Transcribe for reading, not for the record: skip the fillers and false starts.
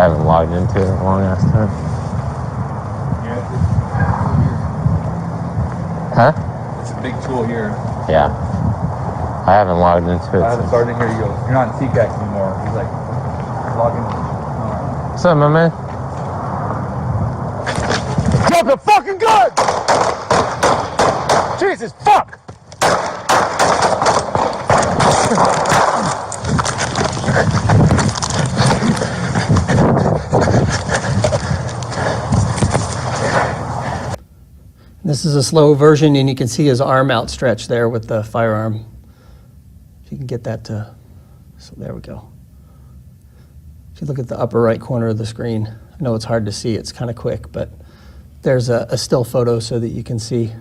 I haven't logged into it in a long ass time. Huh? It's a big tool here. Yeah. I haven't logged into it. I haven't started here. You go, you're not in TCAX anymore. He's like, log in. What's up, my man? Drop the fucking gun! Jesus, fuck! This is a slow version, and you can see his arm outstretched there with the firearm. If you can get that to, so there we go. If you look at the upper right corner of the screen, I know it's hard to see, it's kind of quick, but there's a still photo so that you can see